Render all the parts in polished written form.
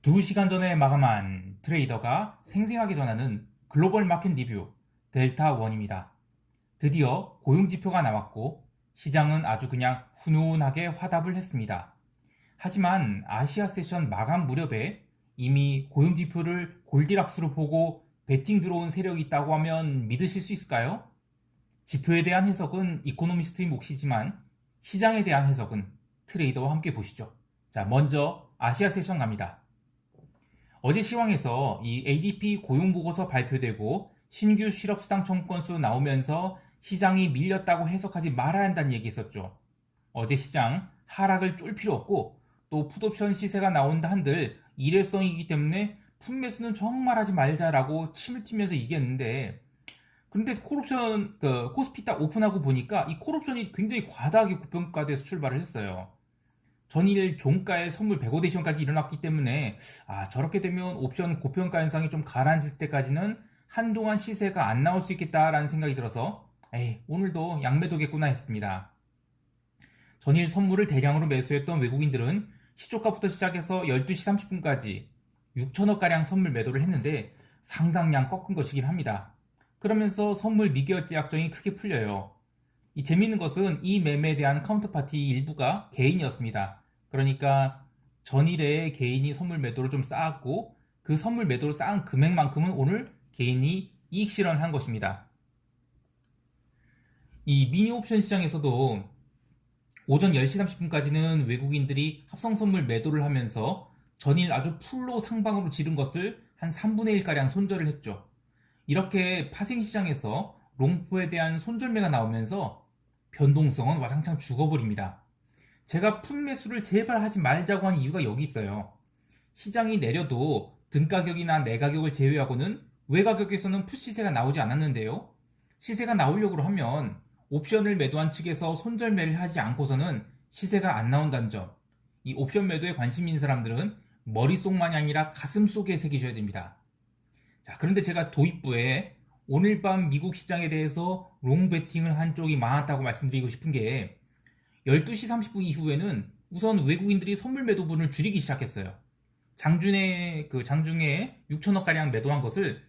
2시간 전에 마감한 트레이더가 생생하게 전하는 글로벌 마켓 리뷰 델타1입니다. 드디어 고용지표가 나왔고 시장은 아주 그냥 훈훈하게 화답을 했습니다. 하지만 아시아 세션 마감 무렵에 이미 고용지표를 골디락스로 보고 베팅 들어온 세력이 있다고 하면 믿으실 수 있을까요? 지표에 대한 해석은 이코노미스트의 몫이지만 시장에 대한 해석은 트레이더와 함께 보시죠. 자, 먼저 아시아 세션 갑니다. 어제 시황에서 이 ADP 고용보고서 발표되고 신규 실업수당 청구건수 나오면서 시장이 밀렸다고 해석하지 말아야 한다는 얘기 있었죠. 어제 시장 하락을 쫄 필요 없고 또 풋옵션 시세가 나온다 한들 일회성이기 때문에 풋매수는 정말 하지 말자라고 침을 튀면서 얘기했는데, 근데 콜옵션 코스피 딱 오픈하고 보니까 이 콜옵션이 굉장히 과다하게 고평가돼서 출발을 했어요. 전일 종가의 선물 105데이션까지 일어났기 때문에 저렇게 되면 옵션 고평가 현상이 좀 가라앉을 때까지는 한동안 시세가 안 나올 수 있겠다라는 생각이 들어서 오늘도 양매도겠구나 했습니다. 전일 선물을 대량으로 매수했던 외국인들은 시초가부터 시작해서 12시 30분까지 6천억가량 선물 매도를 했는데 상당량 꺾은 것이긴 합니다. 그러면서 선물 미결제 약정이 크게 풀려요. 이 재미있는 것은 이 매매에 대한 카운터파티 일부가 개인이었습니다. 그러니까 전일에 개인이 선물 매도를 좀 쌓았고 그 선물 매도를 쌓은 금액만큼은 오늘 개인이 이익 실현한 것입니다. 이 미니 옵션 시장에서도 오전 10시 30분까지는 외국인들이 합성 선물 매도를 하면서 전일 아주 풀로 상방으로 지른 것을 한 3분의 1가량 손절을 했죠. 이렇게 파생 시장에서 롱포에 대한 손절매가 나오면서 변동성은 와장창 죽어버립니다. 제가 풋매수를 제발 하지 말자고 한 이유가 여기 있어요. 시장이 내려도 등가격이나 내가격을 제외하고는 외가격에서는 풋 시세가 나오지 않았는데요. 시세가 나오려고 하면 옵션을 매도한 측에서 손절매를 하지 않고서는 시세가 안 나온다는 점. 이 옵션 매도에 관심 있는 사람들은 머릿속만이 아니라 가슴속에 새기셔야 됩니다. 자, 그런데 제가 도입부에 오늘 밤 미국 시장에 대해서 롱 베팅을 한 쪽이 많았다고 말씀드리고 싶은 게 12시 30분 이후에는 우선 외국인들이 선물 매도분을 줄이기 시작했어요. 장중에 6천억가량 매도한 것을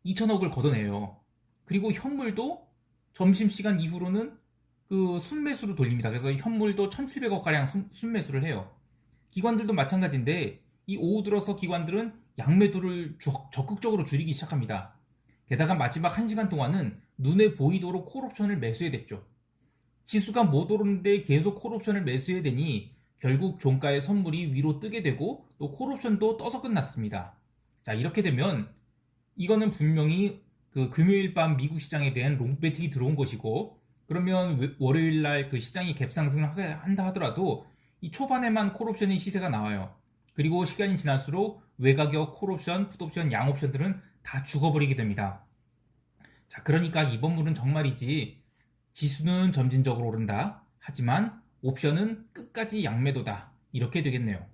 2천억을 걷어내요. 그리고 현물도 점심시간 이후로는 그 순매수로 돌립니다. 그래서 현물도 1,700억가량 순매수를 해요. 기관들도 마찬가지인데 이 오후 들어서 기관들은 양매도를 적극적으로 줄이기 시작합니다. 게다가 마지막 1시간 동안은 눈에 보이도록 콜옵션을 매수해야 됐죠. 지수가 못 오르는데 계속 콜옵션을 매수해야 되니 결국 종가의 선물이 위로 뜨게 되고 또 콜옵션도 떠서 끝났습니다. 자, 이렇게 되면 이거는 분명히 그 금요일 밤 미국 시장에 대한 롱배팅이 들어온 것이고, 그러면 월요일 날 그 시장이 갭상승을 한다 하더라도 이 초반에만 콜옵션의 시세가 나와요. 그리고 시간이 지날수록 외가격, 콜옵션, 풋옵션, 양옵션들은 다 죽어버리게 됩니다. 자, 그러니까 이번 물은 정말이지 지수는 점진적으로 오른다. 하지만 옵션은 끝까지 양매도다. 이렇게 되겠네요.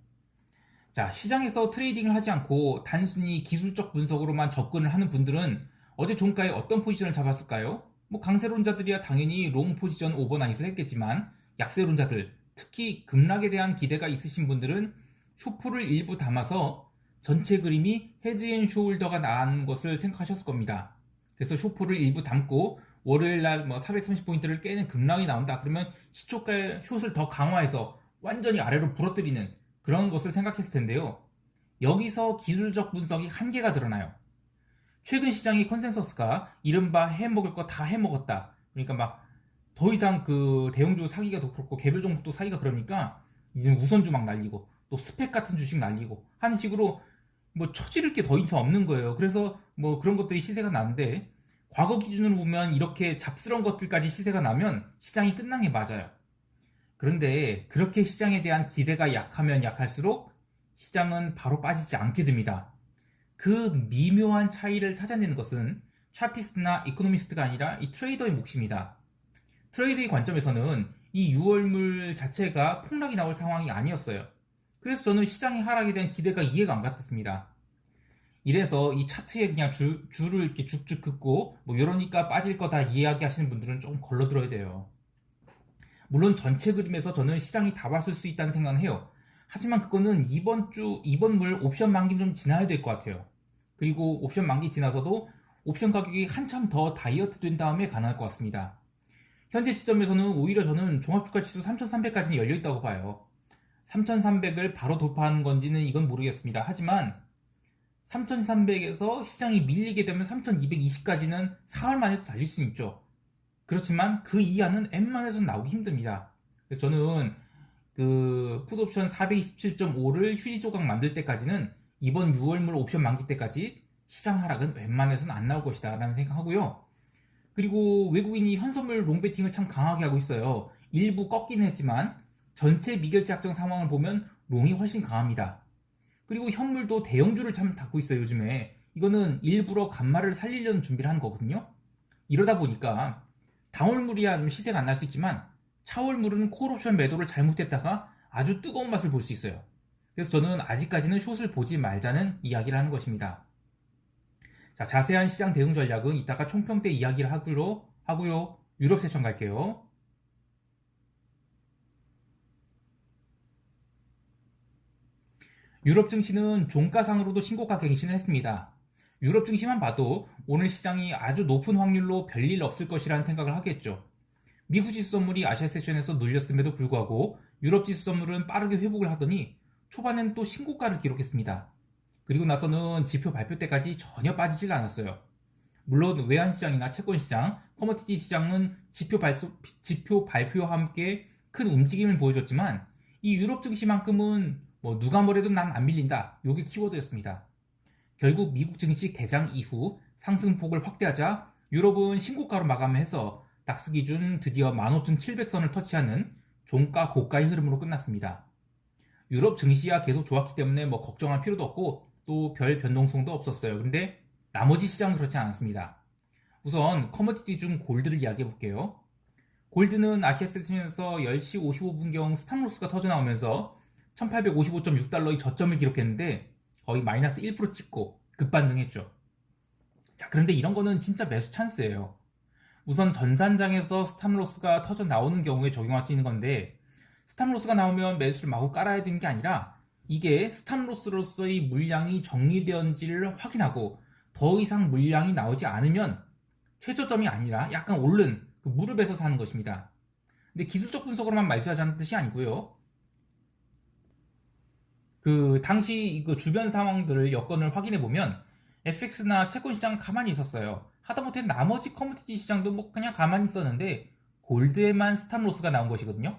자, 시장에서 트레이딩을 하지 않고 단순히 기술적 분석으로만 접근을 하는 분들은 어제 종가에 어떤 포지션을 잡았을까요? 뭐 강세론자들이야 당연히 롱 포지션 오버나잇을 했겠지만 약세론자들, 특히 급락에 대한 기대가 있으신 분들은 쇼포를 일부 담아서 전체 그림이 헤드앤숄더가 나은 것을 생각하셨을 겁니다. 그래서 쇼포를 일부 담고 월요일날 430포인트를 깨는 급락이 나온다. 그러면 시초가의 숏을 더 강화해서 완전히 아래로 부러뜨리는 그런 것을 생각했을 텐데요. 여기서 기술적 분석이 한계가 드러나요. 최근 시장의 컨센서스가 이른바 해먹을 거 다 해먹었다. 그러니까 막 더 이상 그 대형주 사기가 더 그렇고 개별 종목도 사기가 그러니까 이제 우선주 막 날리고 또 스펙 같은 주식 날리고 하는 식으로 뭐 처지를 게 더 이상 없는 거예요. 그래서 뭐 그런 것들이 시세가 나는데 과거 기준으로 보면 이렇게 잡스러운 것들까지 시세가 나면 시장이 끝난 게 맞아요. 그런데 그렇게 시장에 대한 기대가 약하면 약할수록 시장은 바로 빠지지 않게 됩니다. 그 미묘한 차이를 찾아내는 것은 차티스트나 이코노미스트가 아니라 이 트레이더의 몫입니다. 트레이더의 관점에서는 이 6월물 자체가 폭락이 나올 상황이 아니었어요. 그래서 저는 시장의 하락에 대한 기대가 이해가 안 갔습니다. 이래서 이 차트에 그냥 줄을 이렇게 쭉쭉 긋고 뭐 이러니까 빠질 거다 이야기하시는 분들은 조금 걸러들어야 돼요. 물론 전체 그림에서 저는 시장이 다 왔을 수 있다는 생각은 해요. 하지만 그거는 이번 물 옵션 만기 좀 지나야 될 것 같아요. 그리고 옵션 만기 지나서도 옵션 가격이 한참 더 다이어트 된 다음에 가능할 것 같습니다. 현재 시점에서는 오히려 저는 종합주가지수 3300까지는 열려있다고 봐요. 3300을 바로 돌파하는 건지는 이건 모르겠습니다. 하지만 3300에서 시장이 밀리게 되면 3220까지는 사흘만 해도 달릴 수 있죠. 그렇지만 그 이하는 웬만해서는 나오기 힘듭니다. 그래서 저는 그 풋옵션 427.5를 휴지 조각 만들 때까지는 이번 6월물 옵션 만기 때까지 시장 하락은 웬만해서는 안 나올 것이다 라는 생각하고요. 그리고 외국인이 현선물 롱베팅을 참 강하게 하고 있어요. 일부 꺾긴 했지만 전체 미결제 확정 상황을 보면 롱이 훨씬 강합니다. 그리고 현물도 대형주를 참 닫고 있어요 요즘에. 이거는 일부러 간말을 살리려는 준비를 하는 거거든요. 이러다 보니까 당월물이야 시세가 안 날 수 있지만 차월물은 콜옵션 매도를 잘못했다가 아주 뜨거운 맛을 볼 수 있어요. 그래서 저는 아직까지는 숏을 보지 말자는 이야기를 하는 것입니다. 자, 자세한 시장 대응 전략은 이따가 총평 때 이야기를 하고요. 유럽 세션 갈게요. 유럽 증시는 종가상으로도 신고가 갱신을 했습니다. 유럽 증시만 봐도 오늘 시장이 아주 높은 확률로 별일 없을 것이라는 생각을 하겠죠. 미국 지수 선물이 아시아 세션에서 눌렸음에도 불구하고 유럽 지수 선물은 빠르게 회복을 하더니 초반에는 또 신고가를 기록했습니다. 그리고 나서는 지표 발표 때까지 전혀 빠지질 않았어요. 물론 외환시장이나 채권시장, 커머디티 시장은 지표 발표와 함께 큰 움직임을 보여줬지만 이 유럽 증시만큼은 누가 뭐래도 난 안 밀린다. 요게 키워드였습니다. 결국 미국 증시 개장 이후 상승폭을 확대하자 유럽은 신고가로 마감해서 닥스 기준 드디어 15,700선을 터치하는 종가 고가의 흐름으로 끝났습니다. 유럽 증시야 계속 좋았기 때문에 걱정할 필요도 없고 또 별 변동성도 없었어요. 근데 나머지 시장은 그렇지 않았습니다. 우선 커머디티 중 골드를 이야기해 볼게요. 골드는 아시아 세션에서 10시 55분경 스탑로스가 터져 나오면서 1855.6달러의 저점을 기록했는데 거의 마이너스 1% 찍고 급반등했죠. 자, 그런데 이런 거는 진짜 매수 찬스예요. 우선 전산장에서 스탑로스가 터져 나오는 경우에 적용할 수 있는 건데 스탑로스가 나오면 매수를 마구 깔아야 되는 게 아니라 이게 스탑로스로서의 물량이 정리되었는지를 확인하고 더 이상 물량이 나오지 않으면 최저점이 아니라 약간 오른 그 무릎에서 사는 것입니다. 근데 기술적 분석으로만 매수하자는 뜻이 아니고요. 그 당시 그 주변 상황들을 여건을 확인해 보면 FX나 채권 시장 가만히 있었어요. 하다못해 나머지 커뮤니티 시장도 그냥 가만히 있었는데 골드에만 스탑로스가 나온 것이거든요.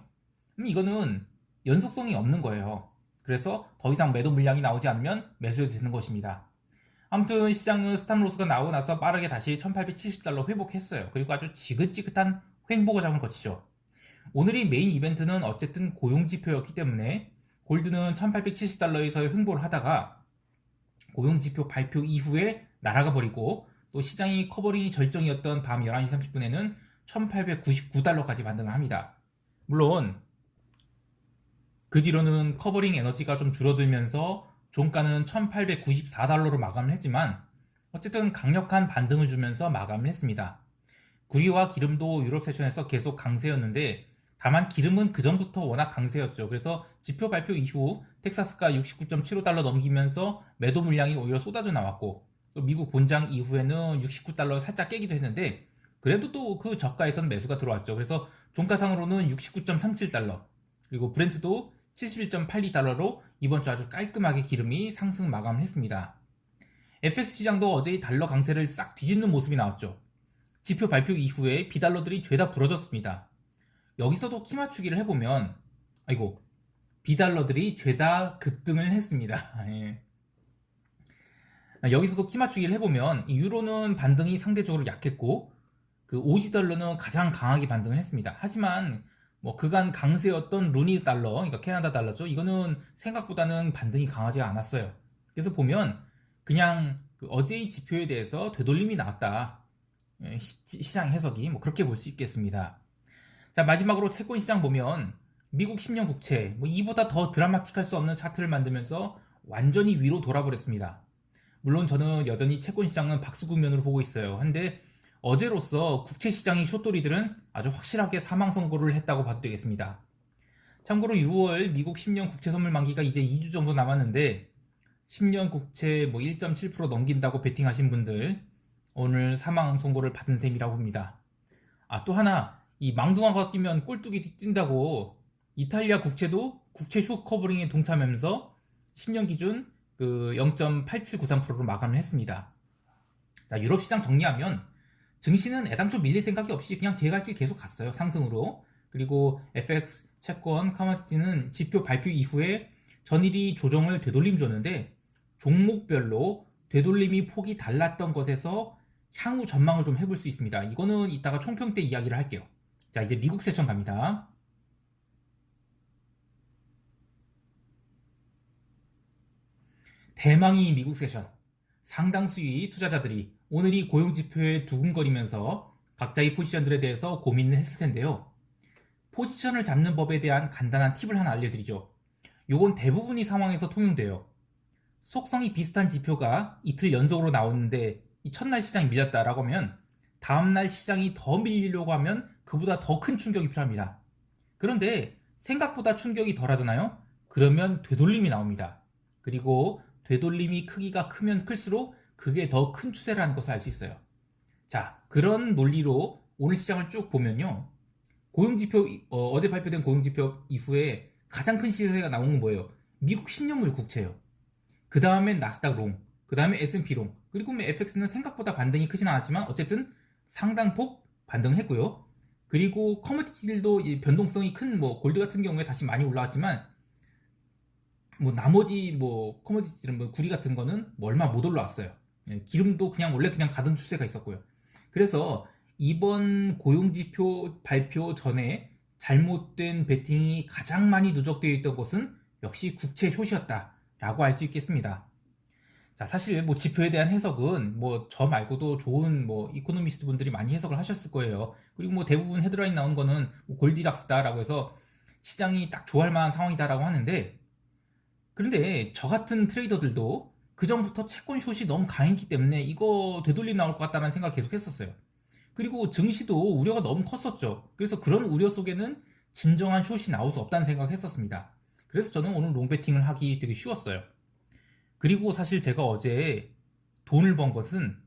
이거는 연속성이 없는 거예요. 그래서 더 이상 매도 물량이 나오지 않으면 매수해도 되는 것입니다. 아무튼 시장은 스탑로스가 나오고 나서 빠르게 다시 1870달러 회복했어요. 그리고 아주 지긋지긋한 횡보거장을 거치죠. 오늘이 메인 이벤트는 어쨌든 고용지표였기 때문에 골드는 1870달러에서 횡보를 하다가 고용지표 발표 이후에 날아가 버리고 또 시장이 커버링이 절정이었던 밤 11시 30분에는 1899달러까지 반등을 합니다. 물론 그 뒤로는 커버링 에너지가 좀 줄어들면서 종가는 1894달러로 마감을 했지만 어쨌든 강력한 반등을 주면서 마감을 했습니다. 구리와 기름도 유럽 세션에서 계속 강세였는데 다만 기름은 그전부터 워낙 강세였죠. 그래서 지표 발표 이후 텍사스가 69.75달러 넘기면서 매도 물량이 오히려 쏟아져 나왔고 또 미국 본장 이후에는 69달러 살짝 깨기도 했는데 그래도 또 그 저가에선 매수가 들어왔죠. 그래서 종가상으로는 69.37달러 그리고 브렌트도 71.82달러로 이번 주 아주 깔끔하게 기름이 상승 마감을 했습니다. FX 시장도 어제의 달러 강세를 싹 뒤집는 모습이 나왔죠. 지표 발표 이후에 비달러들이 죄다 부러졌습니다. 여기서도 키 맞추기를 해보면 비달러들이 죄다 급등을 했습니다. 예. 여기서도 키 맞추기를 해보면 유로는 반등이 상대적으로 약했고 그 오지달러는 가장 강하게 반등을 했습니다. 하지만 그간 강세였던 루니 달러, 그러니까 캐나다 달러죠. 이거는 생각보다는 반등이 강하지 않았어요. 그래서 보면 그냥 그 어제의 지표에 대해서 되돌림이 나왔다. 시장 해석이 그렇게 볼 수 있겠습니다. 자, 마지막으로 채권 시장 보면 미국 10년 국채 이보다 더 드라마틱할 수 없는 차트를 만들면서 완전히 위로 돌아버렸습니다. 물론 저는 여전히 채권 시장은 박수 국면으로 보고 있어요. 근데 어제로서 국채 시장의 숏돌이들은 아주 확실하게 사망 선고를 했다고 봐도 되겠습니다. 참고로 6월 미국 10년 국채 선물 만기가 이제 2주 정도 남았는데 10년 국채 뭐 1.7% 넘긴다고 베팅하신 분들 오늘 사망 선고를 받은 셈이라고 봅니다. 또 하나 이 망둥어가 끼면 꼴뚜기 뛴다고 이탈리아 국채도 국채 쇼 커버링에 동참하면서 10년 기준 그 0.8793%로 마감을 했습니다. 자, 유럽 시장 정리하면 증시는 애당초 밀릴 생각이 없이 그냥 뒤에 갈 길 계속 갔어요. 상승으로. 그리고 FX, 채권, 커머디티는 지표 발표 이후에 전일이 조정을 되돌림 줬는데 종목별로 되돌림이 폭이 달랐던 것에서 향후 전망을 좀 해볼 수 있습니다. 이거는 이따가 총평 때 이야기를 할게요. 자, 이제 미국 세션 갑니다. 대망의 미국 세션. 상당수의 투자자들이 오늘이 고용지표에 두근거리면서 각자의 포지션들에 대해서 고민을 했을 텐데요. 포지션을 잡는 법에 대한 간단한 팁을 하나 알려드리죠. 요건 대부분의 상황에서 통용돼요. 속성이 비슷한 지표가 이틀 연속으로 나오는데 이 첫날 시장이 밀렸다라고 하면 다음날 시장이 더 밀리려고 하면 그보다 더 큰 충격이 필요합니다. 그런데 생각보다 충격이 덜하잖아요? 그러면 되돌림이 나옵니다. 그리고 되돌림이 크기가 크면 클수록 그게 더 큰 추세라는 것을 알 수 있어요. 자, 그런 논리로 오늘 시장을 쭉 보면요. 고용지표, 어제 발표된 고용지표 이후에 가장 큰 시세가 나온 건 뭐예요? 미국 10년물 국채예요. 그 다음엔 나스닥 롱, 그 다음에 S&P 롱, 그리고 FX는 생각보다 반등이 크진 않았지만 어쨌든 상당폭 반등을 했고요. 그리고 커머디티들도 변동성이 큰 골드 같은 경우에 다시 많이 올라왔지만 나머지 커머디티들은 구리 같은 거는 얼마 못 올라왔어요. 기름도 원래 그냥 가던 추세가 있었고요. 그래서 이번 고용지표 발표 전에 잘못된 베팅이 가장 많이 누적되어 있던 것은 역시 국채 숏이었다라고 알 수 있겠습니다. 자, 사실 지표에 대한 해석은 저 말고도 좋은 이코노미스트 분들이 많이 해석을 하셨을 거예요. 그리고 대부분 헤드라인 나온 거는 골디락스다라고 해서 시장이 딱 좋아할 만한 상황이다라고 하는데, 그런데 저 같은 트레이더들도 그 전부터 채권 숏이 너무 강했기 때문에 이거 되돌림 나올 것 같다는 생각 계속 했었어요. 그리고 증시도 우려가 너무 컸었죠. 그래서 그런 우려 속에는 진정한 숏이 나올 수 없다는 생각을 했었습니다. 그래서 저는 오늘 롱베팅을 하기 되게 쉬웠어요. 그리고 사실 제가 어제 돈을 번 것은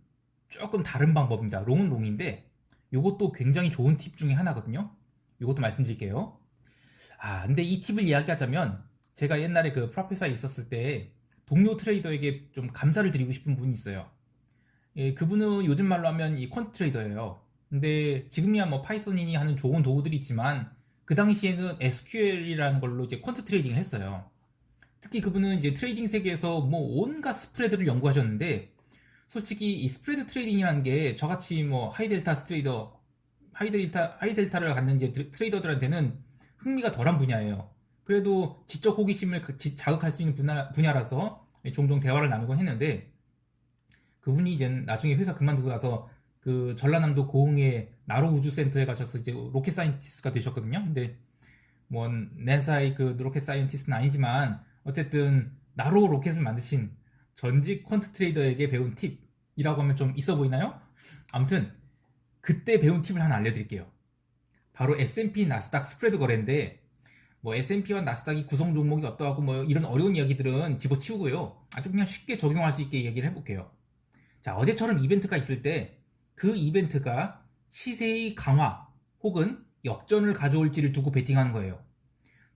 조금 다른 방법입니다. 롱은 롱인데 이것도 굉장히 좋은 팁 중에 하나거든요. 이것도 말씀드릴게요. 근데 이 팁을 이야기하자면 제가 옛날에 그 프라페사에 있었을 때 동료 트레이더에게 좀 감사를 드리고 싶은 분이 있어요. 그분은 요즘 말로 하면 이 퀀트 트레이더예요. 근데 지금이야 파이썬이니 하는 좋은 도구들이 있지만 그 당시에는 SQL이라는 걸로 이제 퀀트 트레이딩을 했어요. 특히 그분은 이제 트레이딩 세계에서 온갖 스프레드를 연구하셨는데 솔직히 이 스프레드 트레이딩이라는 게 저같이 하이델타 트레이더, 하이델타를 갖는 이제 트레이더들한테는 흥미가 덜한 분야예요. 그래도 지적 호기심을 자극할 수 있는 분야라서 종종 대화를 나누곤 했는데 그분이 이제 나중에 회사 그만두고 나서 그 전라남도 고흥의 나로 우주센터에 가셔서 이제 로켓 사이언티스트가 되셨거든요. 근데 내사의 그 로켓 사이언티스트는 아니지만 어쨌든 나로 로켓을 만드신 전직 퀀트 트레이더에게 배운 팁이라고 하면 좀 있어 보이나요? 아무튼 그때 배운 팁을 하나 알려드릴게요. 바로 S&P 나스닥 스프레드 거래인데 S&P와 나스닥이 구성 종목이 어떠하고 이런 어려운 이야기들은 집어치우고요. 아주 그냥 쉽게 적용할 수 있게 얘기를 해볼게요. 자, 어제처럼 이벤트가 있을 때 그 이벤트가 시세의 강화 혹은 역전을 가져올지를 두고 베팅하는 거예요.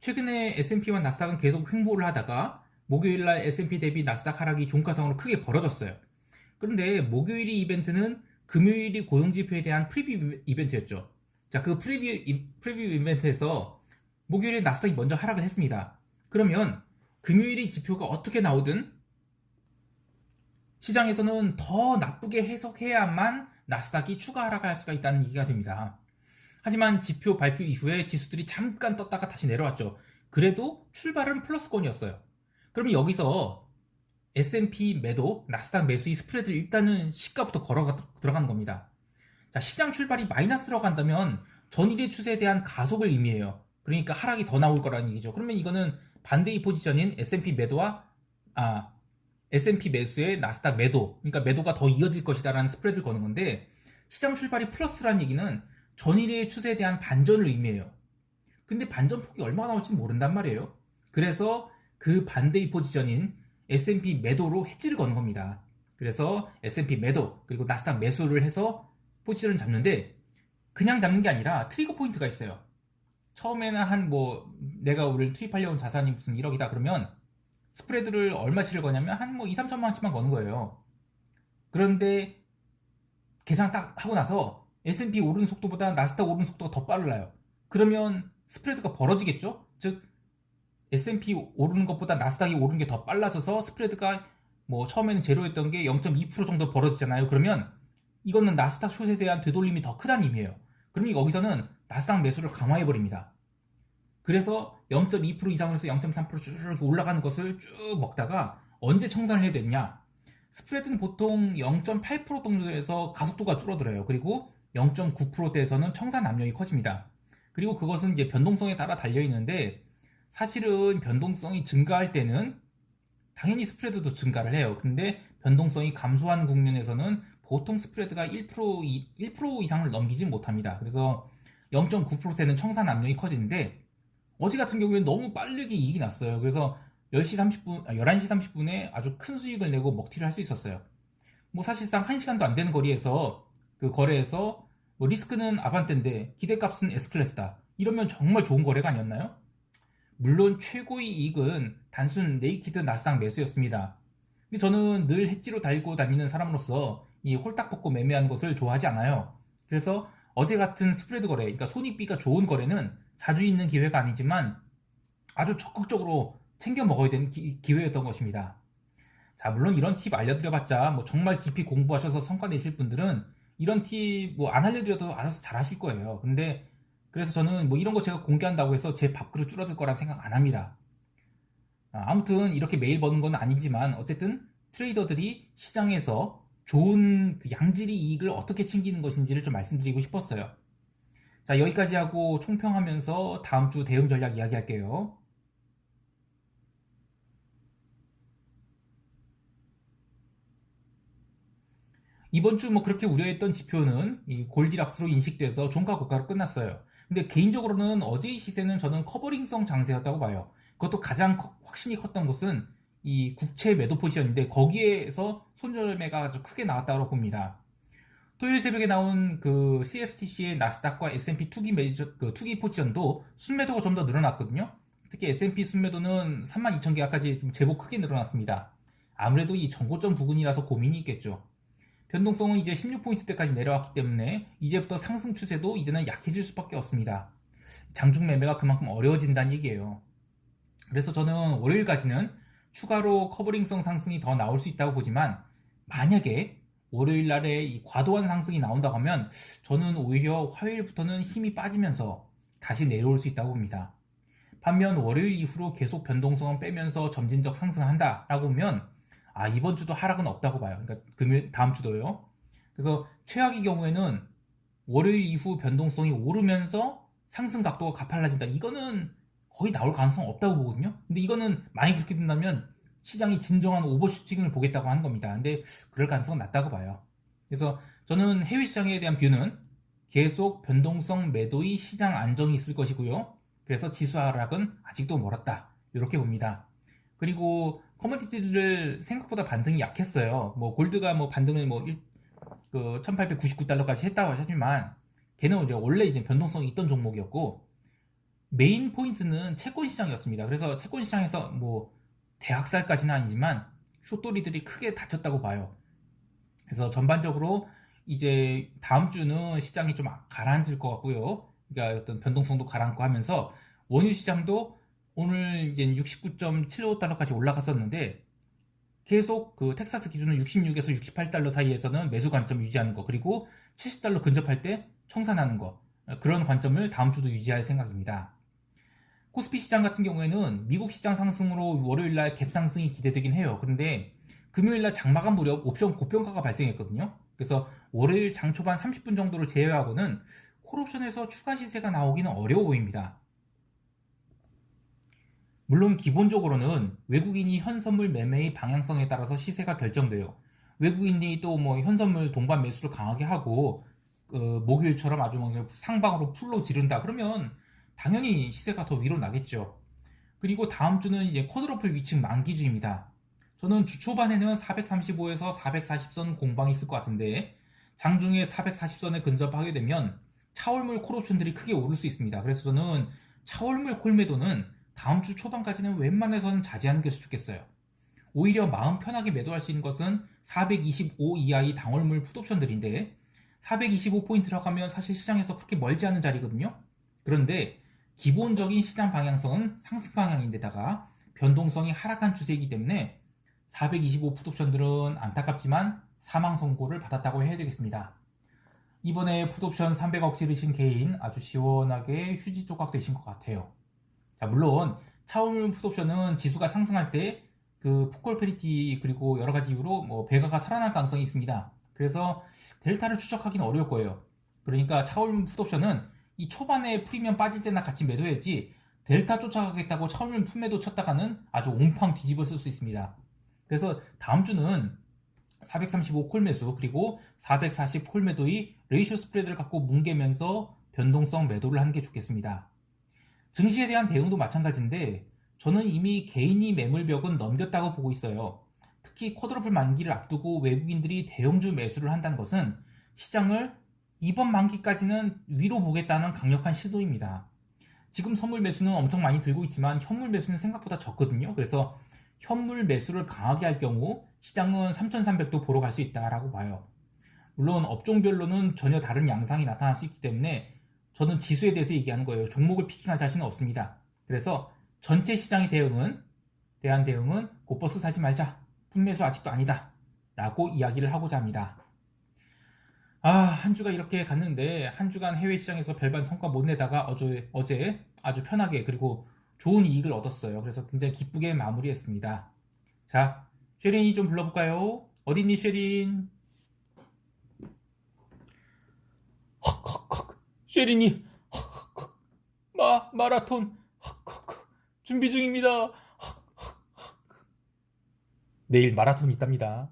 최근에 S&P와 나스닥은 계속 횡보를 하다가 목요일날 S&P 대비 나스닥 하락이 종가상으로 크게 벌어졌어요. 그런데 목요일이 이벤트는 금요일이 고용지표에 대한 프리뷰 이벤트였죠. 자, 그 프리뷰 이벤트에서 목요일에 나스닥이 먼저 하락을 했습니다. 그러면 금요일이 지표가 어떻게 나오든 시장에서는 더 나쁘게 해석해야만 나스닥이 추가 하락할 수가 있다는 얘기가 됩니다. 하지만 지표 발표 이후에 지수들이 잠깐 떴다가 다시 내려왔죠. 그래도 출발은 플러스권이었어요. 그러면 여기서 S&P 매도, 나스닥 매수의 스프레드를 일단은 시가부터 들어가는 겁니다. 자, 시장 출발이 마이너스로 간다면 전일의 추세에 대한 가속을 의미해요. 그러니까 하락이 더 나올 거라는 얘기죠. 그러면 이거는 반대의 포지션인 S&P 매도와 S&P 매수에 나스닥 매도, 그러니까 매도가 더 이어질 것이다라는 스프레드를 거는 건데 시장 출발이 플러스라는 얘기는 전일의 추세에 대한 반전을 의미해요. 근데 반전폭이 얼마나 나올지 모른단 말이에요. 그래서 그 반대의 포지션인 S&P 매도로 해지를 거는 겁니다. 그래서 S&P 매도 그리고 나스닥 매수를 해서 포지션을 잡는데 그냥 잡는 게 아니라 트리거 포인트가 있어요. 처음에는 한 뭐 내가 오늘 투입하려고 온 자산이 무슨 1억이다 그러면 스프레드를 얼마치를 거냐면 한 뭐 2, 3천만 원치만 거는 거예요. 그런데 계산 딱 하고 나서 S&P 오르는 속도보다 나스닥 오르는 속도가 더 빨라요. 그러면 스프레드가 벌어지겠죠? 즉 S&P 오르는 것보다 나스닥이 오르는 게 더 빨라져서 스프레드가 뭐 처음에는 제로였던 게 0.2% 정도 벌어지잖아요. 그러면 이거는 나스닥 숏에 대한 되돌림이 더 크다는 의미예요. 그러면 여기서는 나스닥 매수를 강화해 버립니다. 그래서 0.2% 이상으로 해서 0.3%쭉 올라가는 것을 쭉 먹다가 언제 청산을 해야 되느냐? 스프레드는 보통 0.8% 정도에서 가속도가 줄어들어요. 그리고 0.9%대에서는 청산 압력이 커집니다. 그리고 그것은 이제 변동성에 따라 달려 있는데 사실은 변동성이 증가할 때는 당연히 스프레드도 증가를 해요. 근데 변동성이 감소한 국면에서는 보통 스프레드가 1% 이상을 넘기지 못합니다. 그래서 0.9%대는 청산 압력이 커지는데 어제 같은 경우에는 너무 빠르게 이익이 났어요. 그래서 10시 30분, 11시 30분에 아주 큰 수익을 내고 먹튀를 할 수 있었어요. 뭐 사실상 1시간도 안 되는 거리에서 그 거래에서 뭐 리스크는 아반떼인데 기대값은 S클래스다. 이러면 정말 좋은 거래가 아니었나요? 물론 최고의 이익은 단순 네이키드 나스닥 매수였습니다. 근데 저는 늘 해지로 달고 다니는 사람으로서 이 홀딱 벗고 매매하는 것을 좋아하지 않아요. 그래서 어제 같은 스프레드 거래, 그러니까 손익비가 좋은 거래는 자주 있는 기회가 아니지만 아주 적극적으로 챙겨 먹어야 되는 기회였던 것입니다. 자, 물론 이런 팁 알려드려봤자 뭐 정말 깊이 공부하셔서 성과 내실 분들은 이런 팁 뭐 안 알려드려도 알아서 잘 하실 거예요. 근데 그래서 저는 뭐 이런 거 제가 공개한다고 해서 제 밥그릇 줄어들 거란 생각 안 합니다. 아무튼 이렇게 매일 버는 건 아니지만 어쨌든 트레이더들이 시장에서 좋은 그 양질의 이익을 어떻게 챙기는 것인지를 좀 말씀드리고 싶었어요. 자, 여기까지 하고 총평하면서 다음 주 대응 전략 이야기할게요. 이번 주 뭐 그렇게 우려했던 지표는 이 골디락스로 인식돼서 종가 고가로 끝났어요. 근데 개인적으로는 어제의 시세는 저는 커버링성 장세였다고 봐요. 그것도 가장 확신이 컸던 것은 이 국채 매도 포지션인데 거기에서 손절매가 아주 크게 나왔다고 봅니다. 토요일 새벽에 나온 그 CFTC의 나스닥과 S&P 투기 포지션도 순매도가 좀 더 늘어났거든요. 특히 S&P 순매도는 32,000개가까지 좀 제법 크게 늘어났습니다. 아무래도 이 정고점 부근이라서 고민이 있겠죠. 변동성은 이제 16포인트대까지 내려왔기 때문에 이제부터 상승 추세도 이제는 약해질 수밖에 없습니다. 장중 매매가 그만큼 어려워진다는 얘기예요. 그래서 저는 월요일까지는 추가로 커버링성 상승이 더 나올 수 있다고 보지만 만약에 월요일 날에 이 과도한 상승이 나온다고 하면 저는 오히려 화요일부터는 힘이 빠지면서 다시 내려올 수 있다고 봅니다. 반면 월요일 이후로 계속 변동성은 빼면서 점진적 상승한다라고 보면 이번 주도 하락은 없다고 봐요. 그러니까 다음 주도요. 그래서 최악의 경우에는 월요일 이후 변동성이 오르면서 상승 각도가 가팔라진다. 이거는 거의 나올 가능성 없다고 보거든요. 근데 이거는 만약 그렇게 된다면 시장이 진정한 오버슈팅을 보겠다고 하는 겁니다. 근데 그럴 가능성은 낮다고 봐요. 그래서 저는 해외 시장에 대한 뷰는 계속 변동성 매도의 시장 안정이 있을 것이고요. 그래서 지수 하락은 아직도 멀었다. 이렇게 봅니다. 그리고 커머디티를 생각보다 반등이 약했어요. 뭐 골드가 뭐 반등을 뭐 1899달러까지 했다고 하지만 걔는 이제 원래 이제 변동성이 있던 종목이었고 메인 포인트는 채권 시장이었습니다. 그래서 채권 시장에서 뭐 대학살까지는 아니지만 숏돌이들이 크게 다쳤다고 봐요. 그래서 전반적으로 이제 다음 주는 시장이 좀 가라앉을 것 같고요. 그러니까 어떤 변동성도 가라앉고 하면서 원유 시장도 오늘 이제 69.75달러까지 올라갔었는데 계속 그 텍사스 기준은 66에서 68달러 사이에서는 매수 관점 유지하는 거 그리고 70달러 근접할 때 청산하는 거 그런 관점을 다음 주도 유지할 생각입니다. 코스피 시장 같은 경우에는 미국 시장 상승으로 월요일날 갭 상승이 기대되긴 해요. 그런데 금요일날 장마감 무렵 옵션 고평가가 발생했거든요. 그래서 월요일 장 초반 30분 정도를 제외하고는 콜옵션에서 추가 시세가 나오기는 어려워 보입니다. 물론 기본적으로는 외국인이 현선물 매매의 방향성에 따라서 시세가 결정돼요. 외국인이 또 뭐 현선물 동반 매수를 강하게 하고 목요일처럼 아주 뭐 상방으로 풀로 지른다 그러면 당연히 시세가 더 위로 나겠죠. 그리고 다음 주는 이제 쿼드러플 위측 만기주입니다. 저는 주 초반에는 435에서 440선 공방이 있을 것 같은데 장중에 440선에 근접하게 되면 차월물 콜옵션들이 크게 오를 수 있습니다. 그래서 저는 차월물 콜매도는 다음 주 초반까지는 웬만해서는 자제하는 것이 좋겠어요. 오히려 마음 편하게 매도할 수 있는 것은 425 이하의 당월물 풋옵션들인데 425포인트라고 하면 사실 시장에서 그렇게 멀지 않은 자리거든요. 그런데 기본적인 시장 방향성은 상승 방향인데다가 변동성이 하락한 추세이기 때문에 425 풋옵션들은 안타깝지만 사망 선고를 받았다고 해야 되겠습니다. 이번에 풋옵션 300억 지르신 개인 아주 시원하게 휴지 조각 되신 것 같아요. 자, 물론 차오물 풋옵션은 지수가 상승할 때 그 풋콜 페리티 그리고 여러 가지 이유로 뭐 배가가 살아날 가능성이 있습니다. 그래서 델타를 추적하기는 어려울 거예요. 그러니까 차오물 풋옵션은 이 초반에 프리미엄 빠질 때나 같이 매도해야지 델타 쫓아가겠다고 차오물 풋매도 쳤다가는 아주 옴팡 뒤집어 쓸 수 있습니다. 그래서 다음 주는 435 콜매수 그리고 440 콜매도의 레이쇼 스프레드를 갖고 뭉개면서 변동성 매도를 하는 게 좋겠습니다. 증시에 대한 대응도 마찬가지인데 저는 이미 개인이 매물벽은 넘겼다고 보고 있어요. 특히 쿼드러플 만기를 앞두고 외국인들이 대형주 매수를 한다는 것은 시장을 이번 만기까지는 위로 보겠다는 강력한 시도입니다. 지금 선물 매수는 엄청 많이 들고 있지만 현물 매수는 생각보다 적거든요. 그래서 현물 매수를 강하게 할 경우 시장은 3,300도 보러 갈 수 있다라고 봐요. 물론 업종별로는 전혀 다른 양상이 나타날 수 있기 때문에 저는 지수에 대해서 얘기하는 거예요. 종목을 피킹할 자신은 없습니다. 그래서 전체 시장의 대한 대응은 곧버스 사지 말자. 분매수 아직도 아니다. 라고 이야기를 하고자 합니다. 한 주가 이렇게 갔는데 한 주간 해외 시장에서 별반 성과 못 내다가 어제 아주 편하게 그리고 좋은 이익을 얻었어요. 그래서 굉장히 기쁘게 마무리했습니다. 자, 쉐린이 좀 불러볼까요? 어딨니 쉐린? 헉헉헉 쉐린이 마라톤 준비 중입니다. 내일 마라톤이 있답니다.